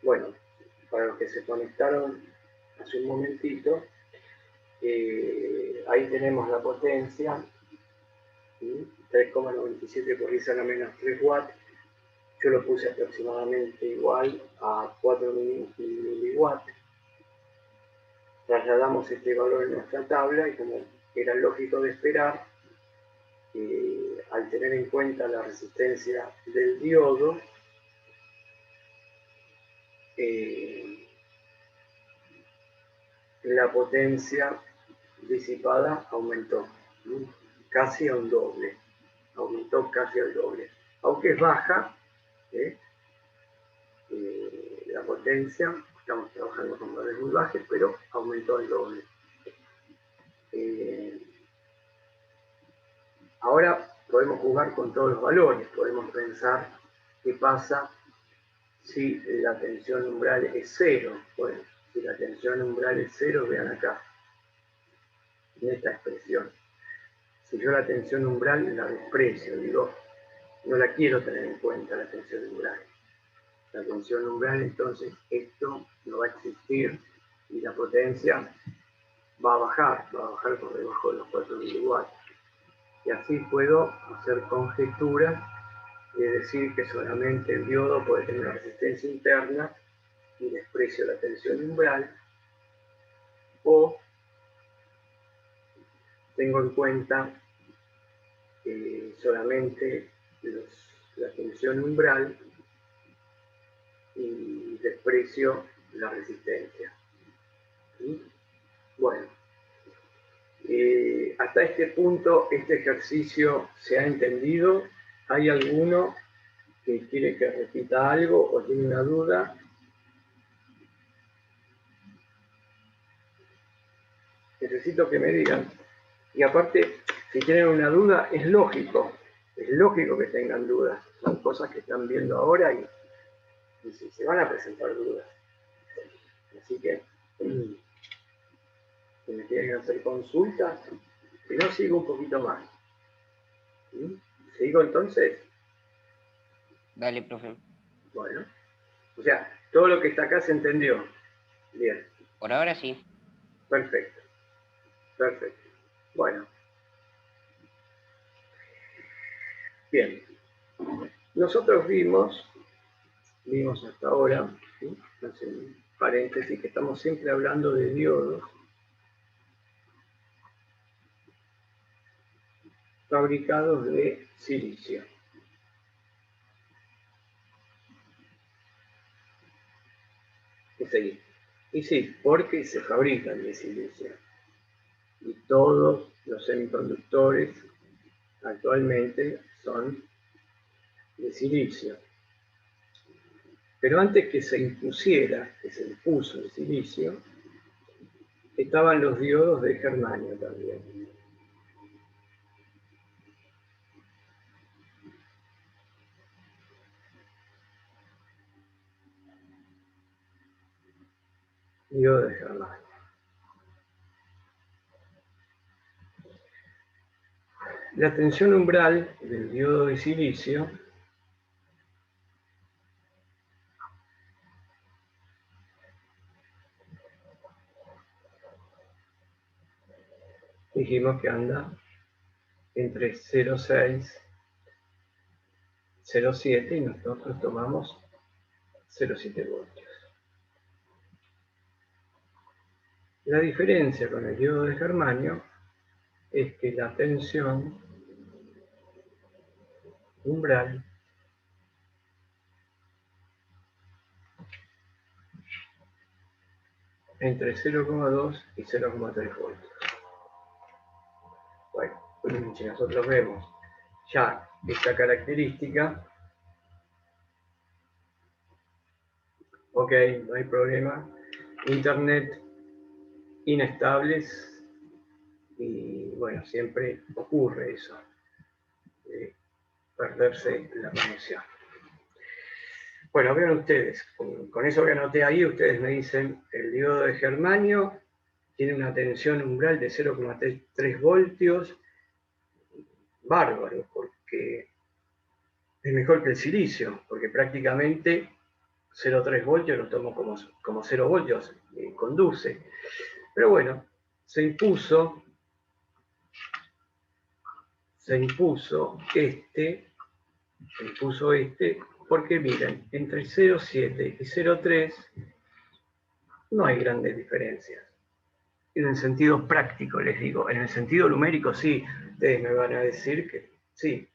Bueno, para los que se conectaron hace un momentito, ahí tenemos la potencia, 3,97 por 10 a la menos 3 watts. Yo lo puse aproximadamente igual a 4 miliwatts. Trasladamos este valor en nuestra tabla y, como era lógico de esperar, al tener en cuenta la resistencia del diodo, la potencia disipada aumentó, casi a un doble, aumentó casi al doble. Aunque es baja, la potencia, estamos trabajando con valores muy bajos, pero aumentó al doble. Ahora podemos jugar con todos los valores, podemos pensar qué pasa si la tensión umbral es 0. Bueno, si la tensión umbral es 0, vean acá, en esta expresión. Si yo la tensión umbral la desprecio, digo, no la quiero tener en cuenta la tensión umbral. La tensión umbral, entonces esto no va a existir y la potencia va a bajar por debajo de los 4 miliwatts. Y así puedo hacer conjeturas y decir que solamente el diodo puede tener una resistencia interna y desprecio la tensión umbral, o tengo en cuenta solamente la tensión umbral y desprecio la resistencia. ¿Sí? Bueno, hasta este punto este ejercicio se ha entendido. ¿Hay alguno que quiere que repita algo o tiene una duda? Necesito que me digan. Y aparte, si tienen una duda, es lógico que tengan dudas. Son cosas que están viendo ahora y se van a presentar dudas. Así que, si me quieren hacer consultas, si no, sigo un poquito más. ¿Sí? ¿Sigo entonces? Dale, profe. Bueno, o sea, todo lo que está acá se entendió. Bien. Por ahora sí. Perfecto. Perfecto. Bueno. Bien. Nosotros vimos hasta ahora, ¿sí? Hace un paréntesis, que estamos siempre hablando de diodos fabricados de silicio. Y sí, porque se fabrican de silicio. Y todos los semiconductores actualmente son de silicio. Pero antes que se impuso el silicio, estaban los diodos de germanio también. Diodo de germanio. La tensión umbral del diodo de silicio dijimos que anda entre 0,6, 0,7 y nosotros tomamos 0,7 voltios. La diferencia con el diodo de germanio es que la tensión umbral entre 0,2 y 0,3 voltios. Bueno, si nosotros vemos ya esta característica, ok, no hay problema. Internet inestables y bueno, siempre ocurre eso, perderse la conexión. Bueno, vean ustedes, con eso que anoté ahí, ustedes me dicen, el diodo de germanio tiene una tensión umbral de 0,3 voltios, bárbaro, porque es mejor que el silicio, porque prácticamente 0,3 voltios lo tomo como 0 voltios, conduce. Pero bueno, se impuso este, porque miren, entre 0,7 y 0,3 no hay grandes diferencias. En el sentido práctico, les digo, en el sentido numérico sí, ustedes me van a decir que sí,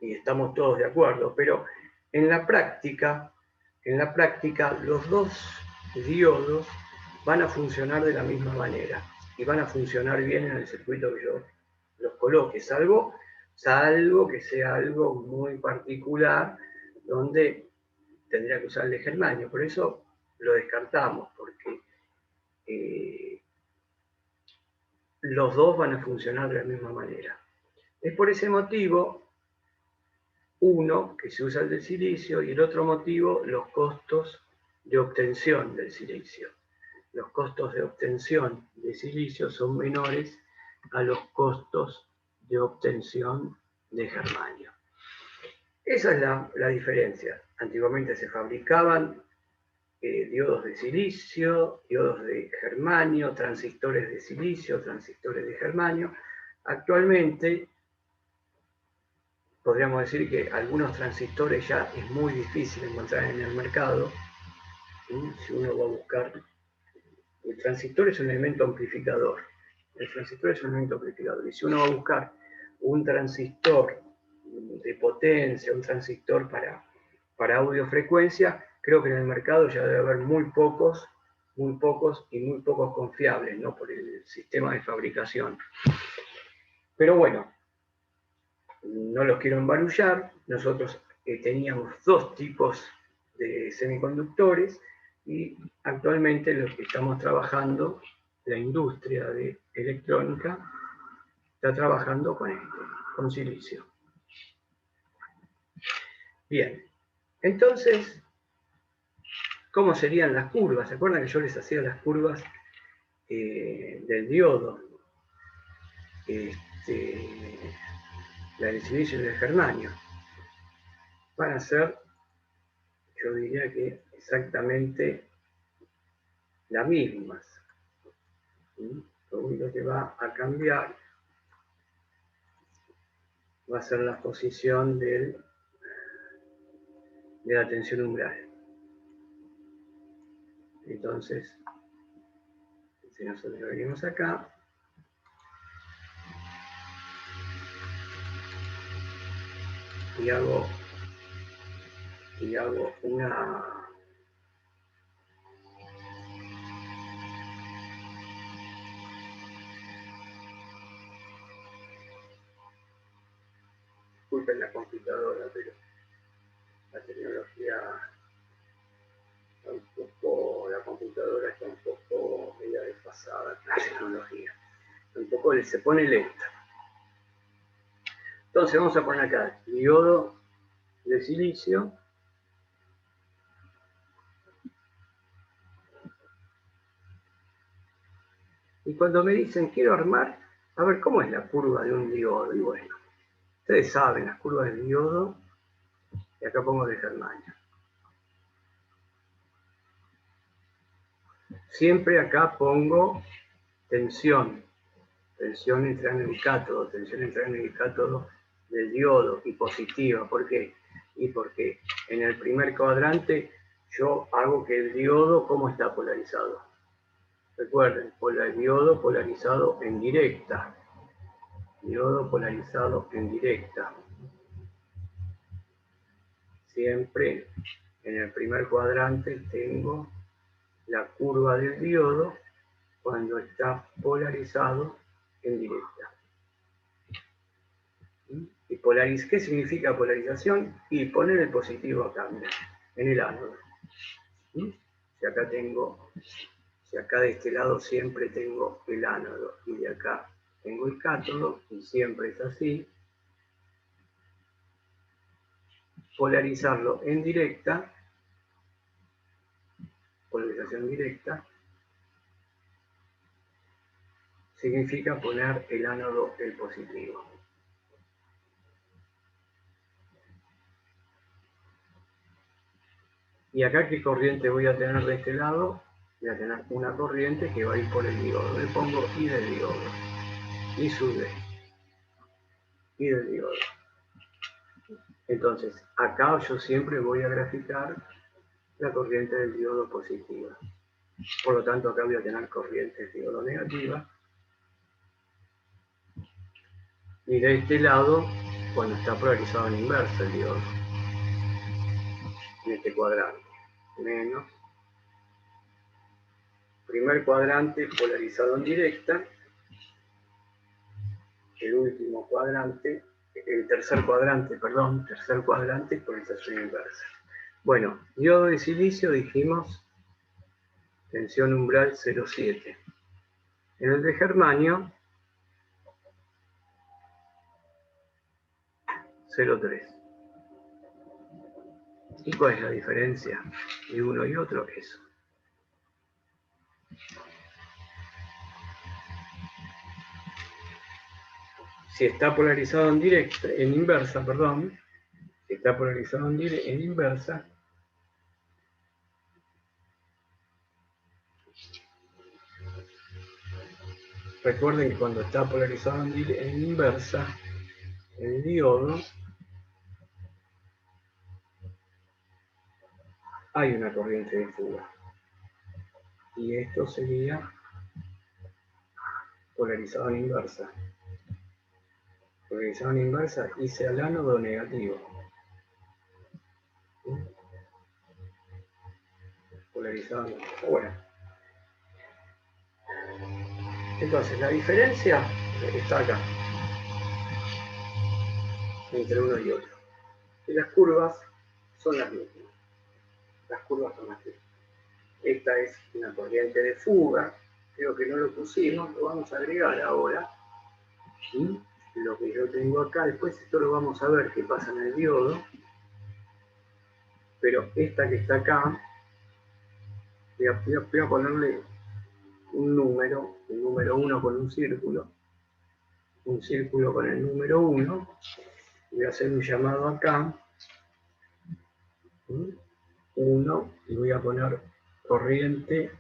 y estamos todos de acuerdo, pero en la práctica los dos diodos van a funcionar de la misma manera y van a funcionar bien en el circuito que yo los coloque, salvo que sea algo muy particular donde tendría que usar el de germanio. Por eso lo descartamos, porque los dos van a funcionar de la misma manera. Es por ese motivo, uno, que se usa el del silicio, y el otro motivo, los costos de obtención del silicio. Los costos de obtención de silicio son menores a los costos de obtención de germanio. Esa es la diferencia. Antiguamente se fabricaban diodos de silicio, diodos de germanio, transistores de silicio, transistores de germanio. Actualmente podríamos decir que algunos transistores ya es muy difícil encontrar en el mercado. Si uno va a buscar, el transistor es un elemento amplificador. Y si uno va a buscar un transistor de potencia, un transistor para audiofrecuencia, creo que en el mercado ya debe haber muy pocos y muy pocos confiables, ¿no? Por el sistema de fabricación. Pero bueno, no los quiero embarullar. Nosotros teníamos dos tipos de semiconductores y actualmente lo que estamos trabajando, la industria de electrónica, está trabajando con silicio. Bien, entonces, ¿cómo serían las curvas? ¿Se acuerdan que yo les hacía las curvas del diodo? La del silicio y del germanio. Van a ser, yo diría que exactamente las mismas. Lo único que va a cambiar va a ser la posición de la tensión umbral. Entonces, si nosotros venimos acá, y hago una disculpen la computadora, pero la tecnología está un poco, la computadora está un poco media desfasada, la tecnología un poco se pone lenta. Entonces vamos a poner acá diodo de silicio. Y cuando me dicen quiero armar, a ver cómo es la curva de un diodo. Y bueno, ustedes saben las curvas del diodo, y acá pongo de germanio. Siempre acá pongo tensión entre ánodo y cátodo, tensión entre ánodo y cátodo del diodo y positiva. ¿Por qué? Y porque en el primer cuadrante yo hago que el diodo, ¿cómo está polarizado? Recuerden, diodo polarizado en directa. Diodo polarizado en directa. Siempre en el primer cuadrante tengo la curva del diodo cuando está polarizado en directa. Y ¿qué significa polarización? Y poner el positivo acá, en el ánodo. Si acá de este lado siempre tengo el ánodo y de acá tengo el cátodo, y siempre es así, polarizarlo en directa, polarización directa, significa poner el ánodo el positivo. ¿Y acá qué corriente voy a tener de este lado? Voy a tener una corriente que va a ir por el diodo. Le pongo I del diodo. I sub D. I del diodo. Entonces, acá yo siempre voy a graficar la corriente del diodo positiva. Por lo tanto, acá voy a tener corriente del diodo negativa. Y de este lado, cuando está polarizado en inversa el diodo, en este cuadrante, menos. Primer cuadrante polarizado en directa. El último cuadrante, el tercer cuadrante polarización inversa. Bueno, diodo de silicio dijimos tensión umbral 0,7. En el de germanio 0,3. ¿Y cuál es la diferencia de uno y otro? Eso. Si está polarizado en directa, en inversa, perdón, si está polarizado en inversa, recuerden que cuando está polarizado en inversa, el diodo, hay una corriente de fuga. Y esto sería polarizado en inversa. Polarizado en inversa, hice al ánodo negativo. Polarizado en inversa. Bueno. Entonces, la diferencia está acá. Entre uno y otro. Y las curvas son las mismas. Las curvas son las mismas. Esta es una corriente de fuga. Creo que no lo pusimos, lo vamos a agregar ahora. Y lo que yo tengo acá, después esto lo vamos a ver qué pasa en el diodo. Pero esta que está acá, voy a ponerle un número 1 con un círculo con el número 1. Voy a hacer un llamado acá. 1 y voy a poner corriente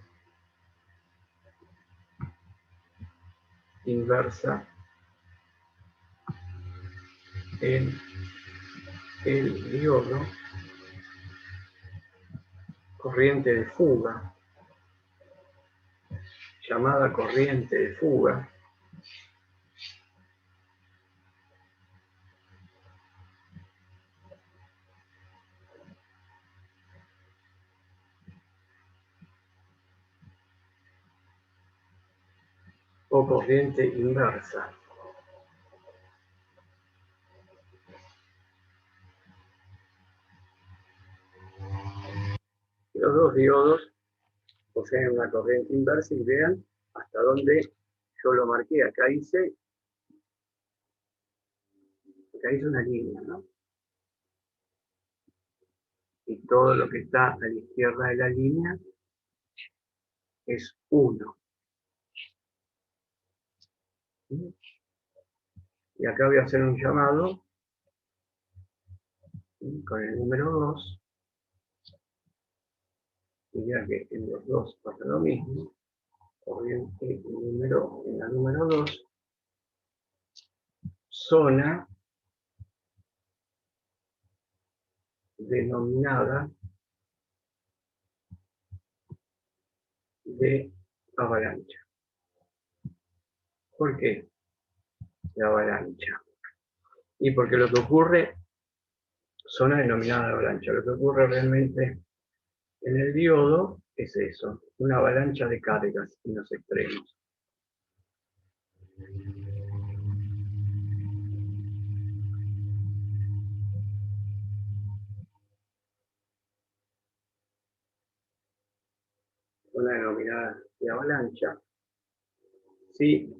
inversa en el diodo, corriente de fuga, llamada corriente de fuga, o corriente inversa. Los dos diodos poseen una corriente inversa y vean hasta dónde yo lo marqué. Acá hice una línea, ¿no? Y todo lo que está a la izquierda de la línea es 1. Y acá voy a hacer un llamado con el número 2. Y ya que en los dos pasa lo mismo, corriente en la número 2, zona denominada de avalancha. ¿Por qué de avalancha? Y porque lo que ocurre, zona denominada de avalancha, lo que ocurre realmente en el diodo es eso, una avalancha de cargas en los extremos. Zona denominada de avalancha. Si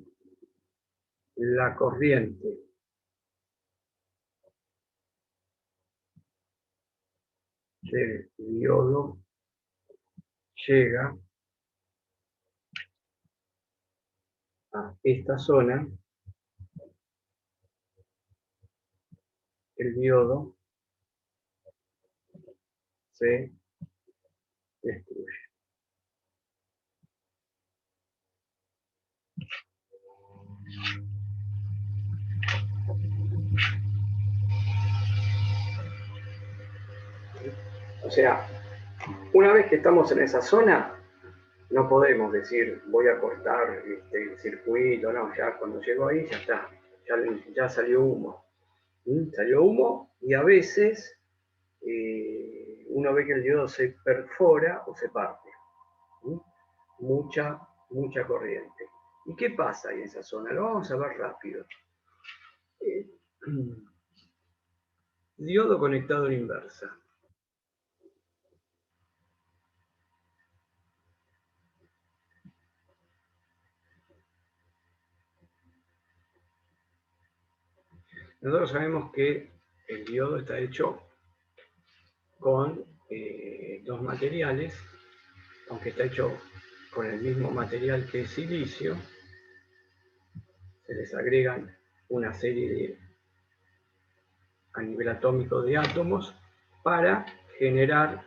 la corriente del diodo llega a esta zona, el diodo se destruye. O sea, una vez que estamos en esa zona, no podemos decir voy a cortar el circuito, no, ya cuando llego ahí ya está, ya salió humo. Salió humo y a veces uno ve que el diodo se perfora o se parte. Mucha corriente. ¿Y qué pasa en esa zona? Lo vamos a ver rápido. Diodo conectado en inversa. Nosotros sabemos que el diodo está hecho con dos materiales, aunque está hecho con el mismo material que es silicio, se les agregan una serie a nivel atómico de átomos para generar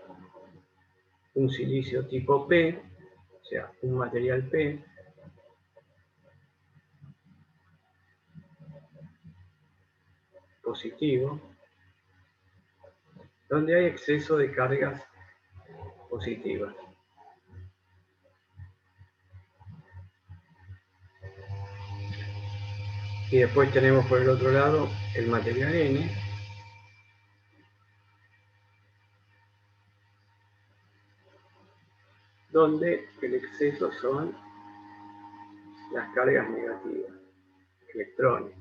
un silicio tipo P, o sea, un material P, positivo, donde hay exceso de cargas positivas. Y después tenemos por el otro lado el material N, donde el exceso son las cargas negativas, electrones.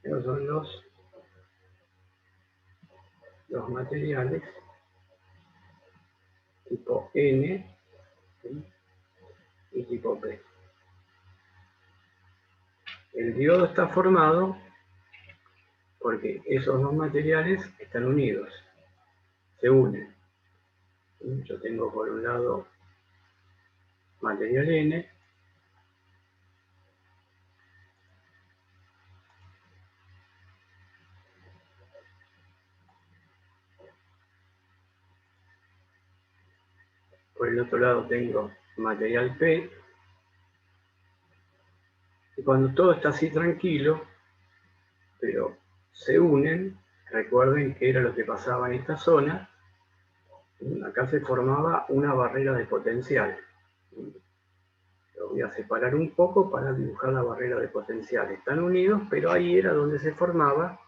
Esos son los materiales tipo N, ¿sí?, y tipo P. El diodo está formado porque esos dos materiales están unidos, se unen. Yo tengo por un lado material N, por el otro lado tengo material P, y cuando todo está así tranquilo, pero se unen, recuerden que era lo que pasaba en esta zona, acá se formaba una barrera de potencial. Lo voy a separar un poco para dibujar la barrera de potencial. Están unidos, pero ahí era donde se formaba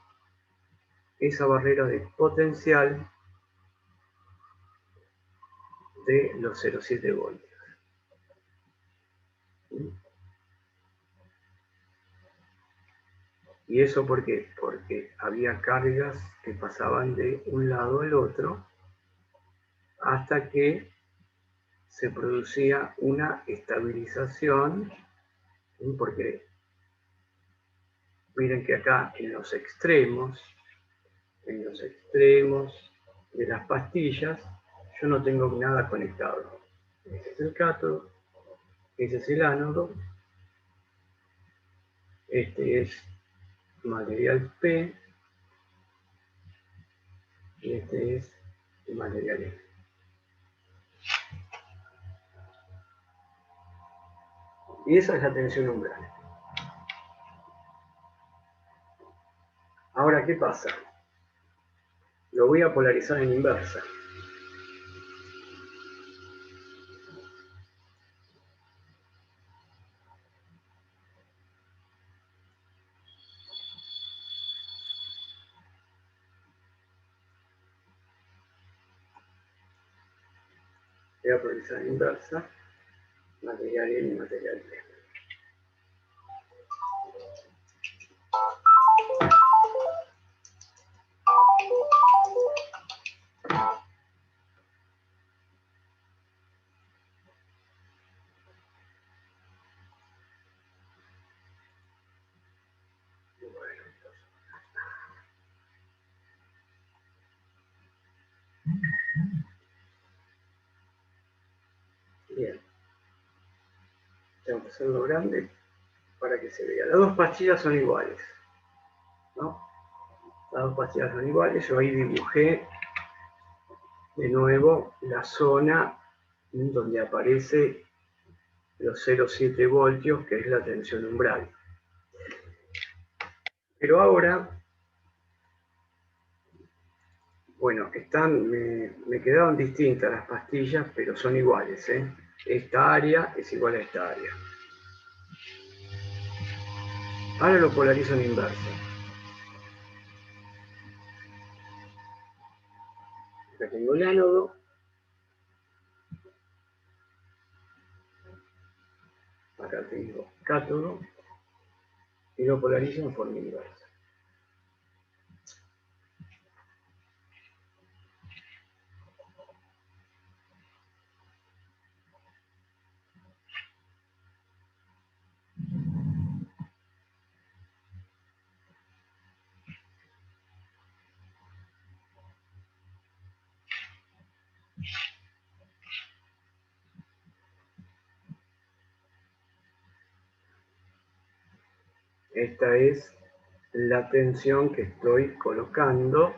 esa barrera de potencial de los 0,7 voltios. ¿Y eso por qué? Porque había cargas que pasaban de un lado al otro hasta que se producía una estabilización, porque miren que acá en los extremos de las pastillas, yo no tengo nada conectado. Este es el cátodo, ese es el ánodo, este es material P y este es el material N. Y esa es la tensión umbral. Ahora, ¿qué pasa? Lo voy a polarizar en inversa. Voy a polarizar en inversa, material N y material P. Bien. Tengo que hacerlo grande para que se vea. Las dos pastillas son iguales, ¿no? Las dos pastillas son iguales. Yo ahí dibujé de nuevo la zona donde aparece los 0,7 voltios, que es la tensión umbral. Pero ahora, bueno, me quedaron distintas las pastillas, pero son iguales, ¿eh? Esta área es igual a esta área. Ahora lo polarizo en inverso. Acá tengo el ánodo. Acá tengo cátodo. Y lo polarizo en forma inversa. Esta es la tensión que estoy colocando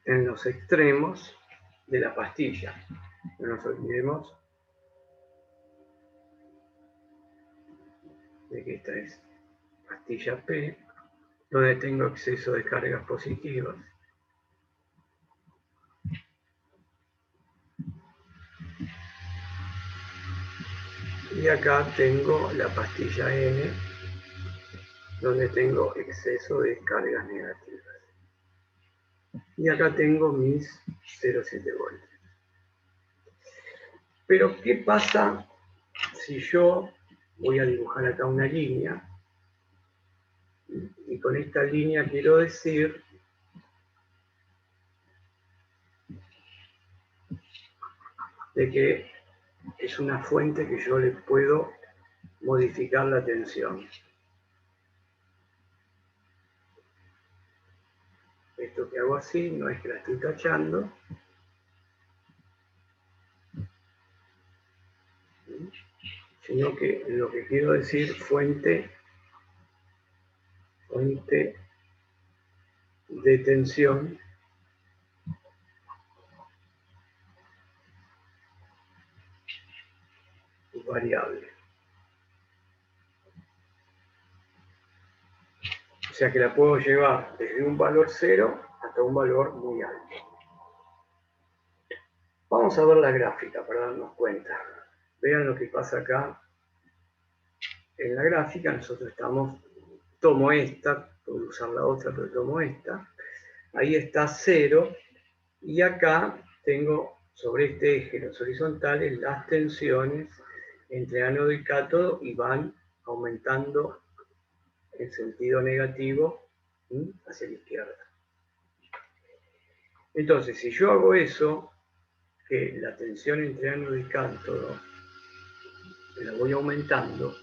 en los extremos de la pastilla. No nos olvidemos de que esta es pastilla P, donde tengo exceso de cargas positivas. Y acá tengo la pastilla N, donde tengo exceso de cargas negativas. Y acá tengo mis 0,7 voltios. Pero, ¿qué pasa si yo voy a dibujar acá una línea? Y con esta línea quiero decir de que es una fuente que yo le puedo modificar la tensión. Esto que hago así no es que la estoy tachando, sino que lo que quiero decir fuente de tensión variable. O sea que la puedo llevar desde un valor 0 hasta un valor muy alto. Vamos a ver la gráfica para darnos cuenta. Vean lo que pasa acá en la gráfica. Nosotros tomo esta, puedo usar la otra, pero tomo esta. Ahí está 0 y acá tengo sobre este eje, los horizontales, las tensiones entre ánodo y cátodo y van aumentando en sentido negativo hacia la izquierda. Entonces, si yo hago eso, que la tensión entre ánodo y cátodo la voy aumentando,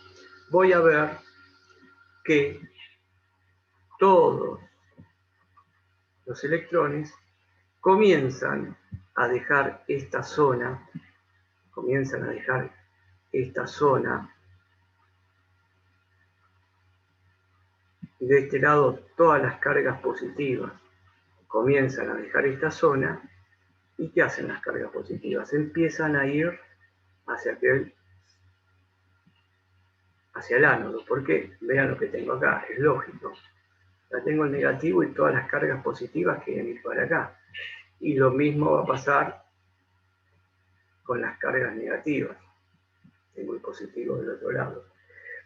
voy a ver que todos los electrones comienzan a dejar esta zona, y de este lado todas las cargas positivas comienzan a dejar esta zona. ¿Y qué hacen las cargas positivas? Empiezan a ir hacia el ánodo, porque vean lo que tengo acá, es lógico. Ya tengo el negativo y todas las cargas positivas quieren ir para acá. Y lo mismo va a pasar con las cargas negativas. Tengo el positivo del otro lado.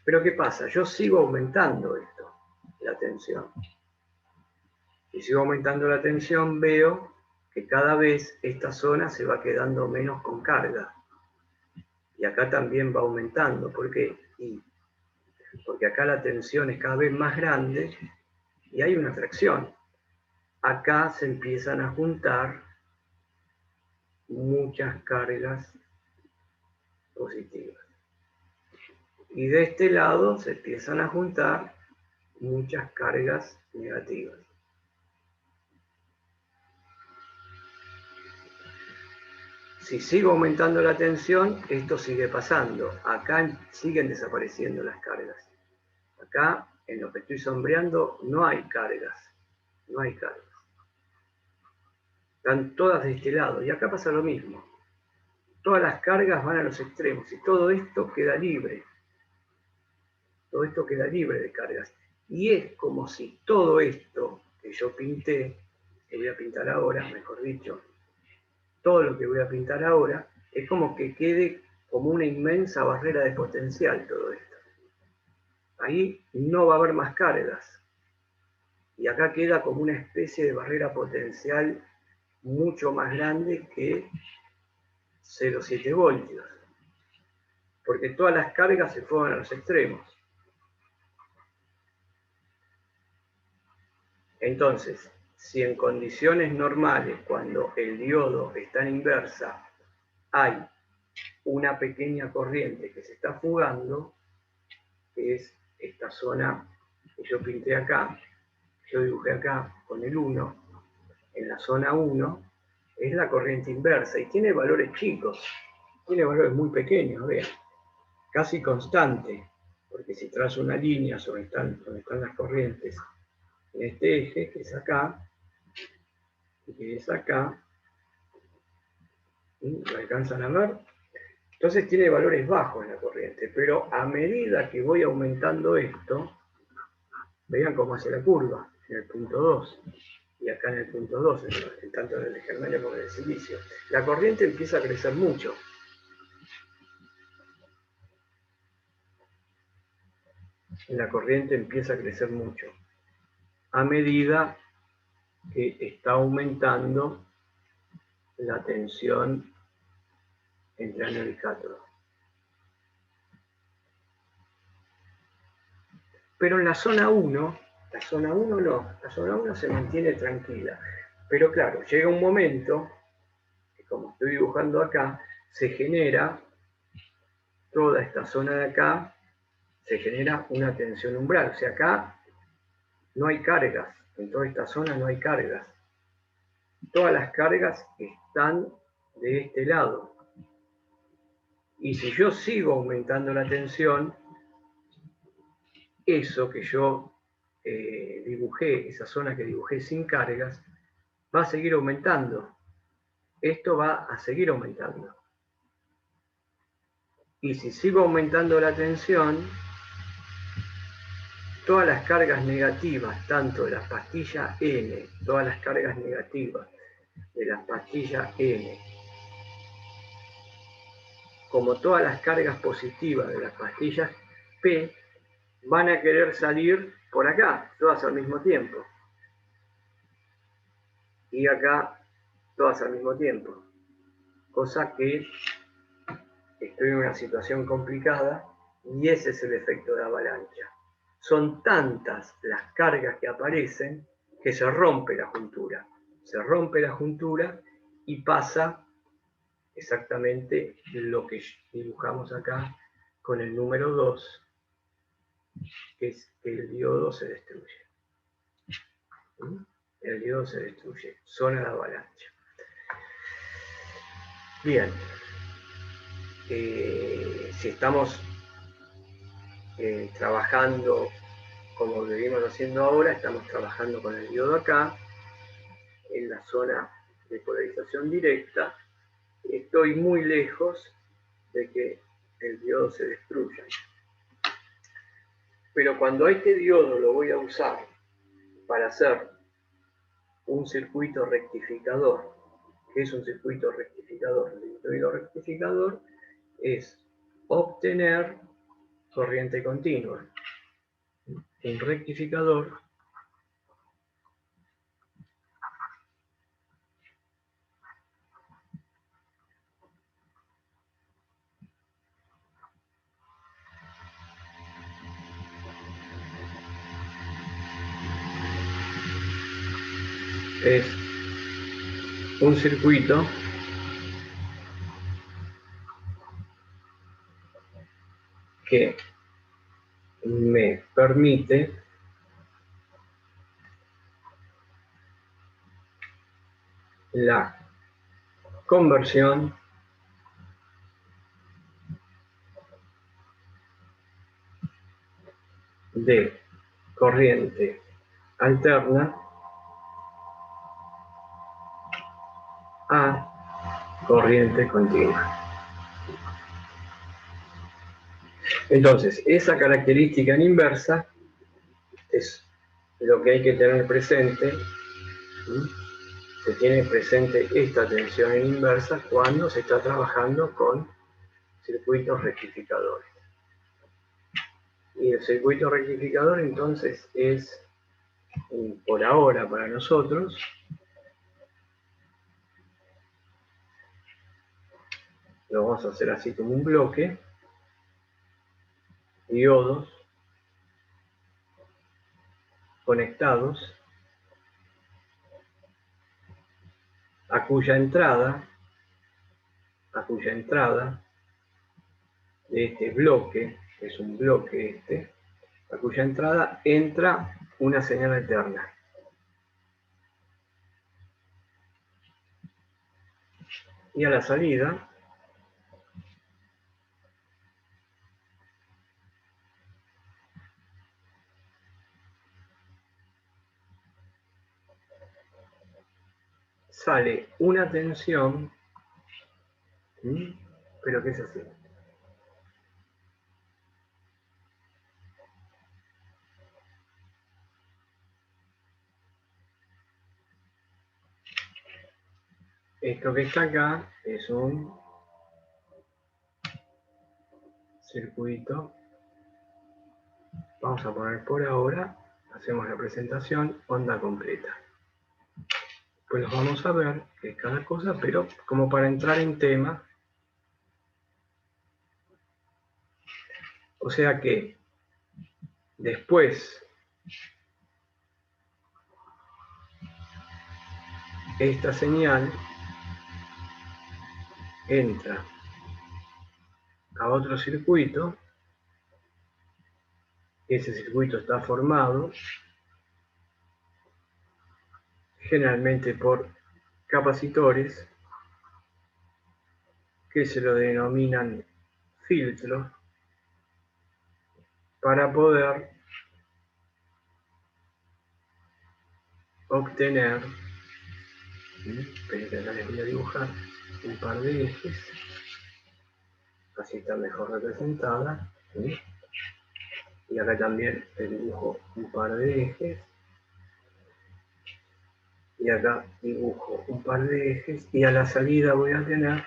Pero ¿qué pasa? Yo sigo aumentando esto, la tensión. Si sigo aumentando la tensión, veo que cada vez esta zona se va quedando menos con carga. Y acá también va aumentando. ¿Por qué? Porque acá la tensión es cada vez más grande y hay una fracción. Acá se empiezan a juntar muchas cargas positivas. Y de este lado se empiezan a juntar muchas cargas negativas. si sigo aumentando la tensión, esto sigue pasando. Acá siguen desapareciendo las cargas. Acá, en lo que estoy sombreando, no hay cargas. No hay cargas. Están todas de este lado. Y acá pasa lo mismo. Todas las cargas van a los extremos y todo esto queda libre. Todo esto queda libre de cargas. Y es como si todo esto que yo pinté, que voy a pintar ahora, mejor dicho, todo lo que voy a pintar ahora, es como que quede como una inmensa barrera de potencial todo esto. Ahí no va a haber más cargas. Y acá queda como una especie de barrera potencial mucho más grande que 0,7 voltios. Porque todas las cargas se fueron a los extremos. Entonces, si en condiciones normales, cuando el diodo está en inversa, hay una pequeña corriente que se está fugando, que es esta zona que yo pinté acá, yo dibujé acá con el 1, en la zona 1, es la corriente inversa y tiene valores chicos, tiene valores muy pequeños, vean, casi constante, porque si trazo una línea donde están las corrientes en este eje, que es acá, y que es acá, ¿lo alcanzan a ver? Entonces tiene valores bajos la corriente, pero a medida que voy aumentando esto, vean cómo hace la curva, en el punto 2, y acá en el punto 2, tanto en el germanio como en el silicio. La corriente empieza a crecer mucho. La corriente empieza a crecer mucho, a medida que está aumentando la tensión entre ánodo y cátodo. Pero en la zona 1, la zona 1 se mantiene tranquila. Pero claro, llega un momento, que como estoy dibujando acá, se genera, toda esta zona de acá, se genera una tensión umbral. O sea, acá no hay cargas, en toda esta zona no hay cargas. Todas las cargas están de este lado. Y si yo sigo aumentando la tensión, eso que yo dibujé, esa zona que dibujé sin cargas, va a seguir aumentando. Esto va a seguir aumentando. Y si sigo aumentando la tensión, todas las cargas negativas, tanto de la pastilla N, todas las cargas negativas de la pastilla N, como todas las cargas positivas de las pastillas P, van a querer salir por acá, todas al mismo tiempo. Y acá, todas al mismo tiempo. Cosa que estoy en una situación complicada y ese es el efecto de avalancha. Son tantas las cargas que aparecen que se rompe la juntura. Se rompe la juntura y pasa exactamente lo que dibujamos acá con el número 2, que es que el diodo se destruye. El diodo se destruye, zona de avalancha. Bien, si estamos trabajando como lo venimos haciendo ahora, estamos trabajando con el diodo acá, en la zona de polarización directa, estoy muy lejos de que el diodo se destruya. Pero cuando a este diodo lo voy a usar para hacer un circuito rectificador, ¿qué es un circuito rectificador? El circuito rectificador es obtener corriente continua. Un rectificador es un circuito que me permite la conversión de corriente alterna a corriente continua. Entonces, esa característica en inversa es lo que hay que tener presente. Se tiene presente esta tensión en inversa cuando se está trabajando con circuitos rectificadores. Y el circuito rectificador entonces es, por ahora para nosotros, lo vamos a hacer así como un bloque, diodos conectados a cuya entrada de este bloque, que es un bloque a cuya entrada entra una señal alterna. Y a la salida sale una tensión, pero que es así. Esto que está acá es un circuito. Vamos a poner por ahora, hacemos la presentación, onda completa. Pues los vamos a ver, que es cada cosa, pero como para entrar en tema. O sea que después esta señal entra a otro circuito. Ese circuito está formado generalmente por capacitores que se lo denominan filtros para poder obtener, pero acá les voy a dibujar un par de ejes, así está mejor representada, y acá también les dibujo un par de ejes, y acá dibujo un par de ejes, y a la salida voy a tener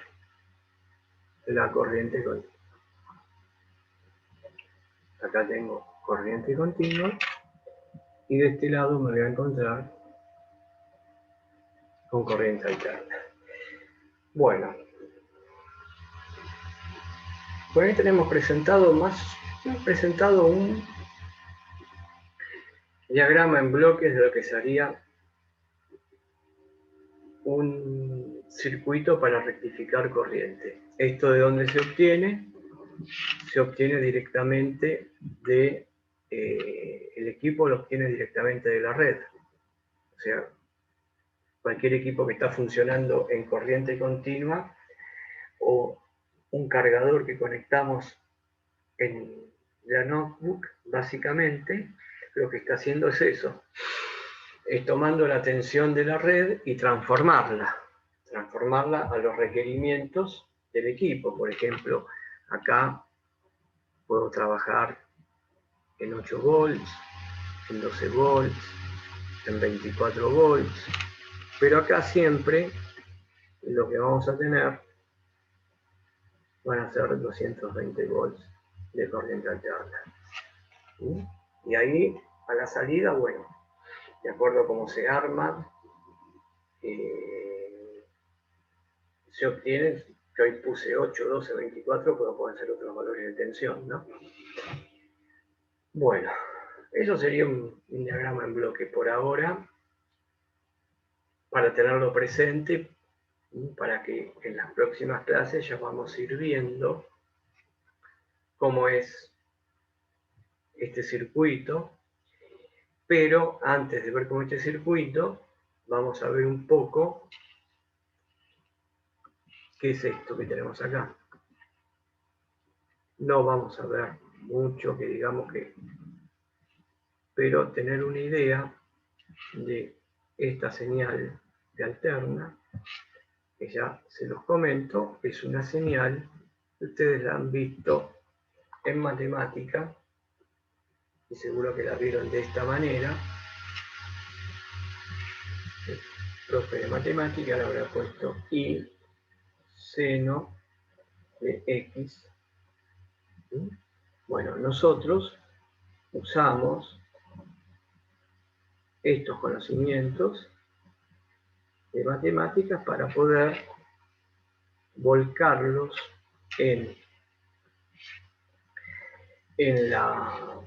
la corriente continua. Acá tengo corriente continua, y de este lado me voy a encontrar con corriente alterna. Bueno, por ahí tenemos presentado un diagrama en bloques de lo que sería un circuito para rectificar corriente. ¿Esto de dónde se obtiene? Se obtiene directamente de, el equipo lo obtiene directamente de la red. O sea, cualquier equipo que está funcionando en corriente continua o un cargador que conectamos en la notebook, básicamente lo que está haciendo es eso, es tomando la tensión de la red y transformarla a los requerimientos del equipo. Por ejemplo, acá puedo trabajar en 8 volts, en 12 volts, en 24 volts, pero acá siempre lo que vamos a tener van a ser 220 volts de corriente alterna. Y ahí, a la salida, bueno, de acuerdo a cómo se arma, se obtiene, yo hoy puse 8, 12, 24, pero pueden ser otros valores de tensión, ¿no? Bueno, eso sería un diagrama en bloque por ahora, para tenerlo presente, para que en las próximas clases ya vamos a ir viendo cómo es este circuito, pero antes de ver cómo es este circuito, vamos a ver un poco qué es esto que tenemos acá. No vamos a ver mucho que digamos que pero tener una idea de esta señal de alterna, que ya se los comento, es una señal que ustedes la han visto en matemática, y seguro que la vieron de esta manera. El profe de matemática le habrá puesto I seno de X. ¿Sí? Bueno, nosotros usamos estos conocimientos de matemáticas para poder volcarlos en la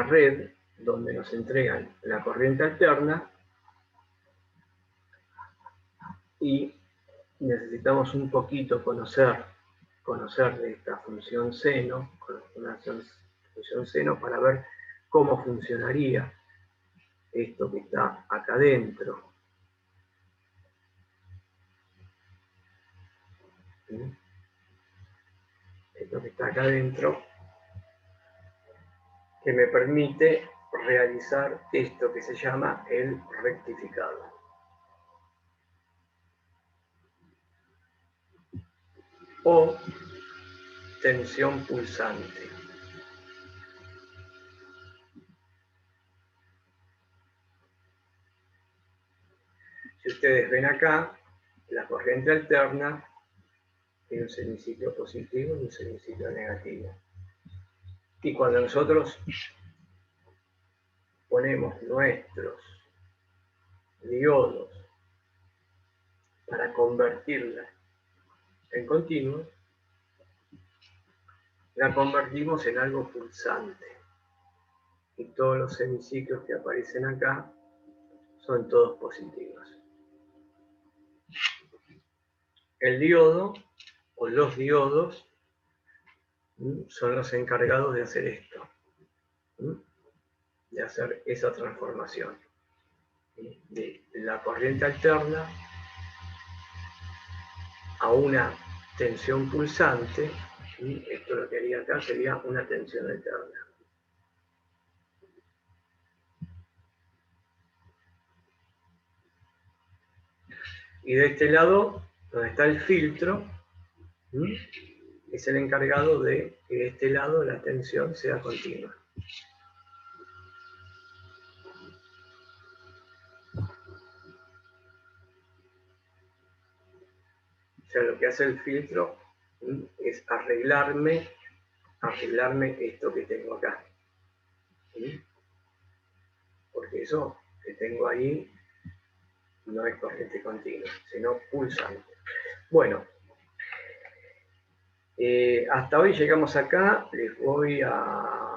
red donde nos entregan la corriente alterna, y necesitamos un poquito conocer de esta función seno, para ver cómo funcionaría esto que está acá adentro. ¿Sí? Esto que está acá adentro, que me permite realizar esto que se llama el rectificado. O tensión pulsante. Si ustedes ven acá, la corriente alterna tiene un semiciclo positivo y un semiciclo negativo. Y cuando nosotros ponemos nuestros diodos para convertirla en continuo, la convertimos en algo pulsante. Y todos los semiciclos que aparecen acá son todos positivos. El diodo o los diodos son los encargados de hacer esto, de hacer esa transformación de la corriente alterna a una tensión pulsante. Esto lo que haría acá sería una tensión alterna. Y de este lado, donde está el filtro, es el encargado de que de este lado la tensión sea continua. O sea, lo que hace el filtro es arreglarme esto que tengo acá. Porque eso que tengo ahí no es corriente continua, sino pulsante. Bueno, hasta hoy llegamos acá. Les voy a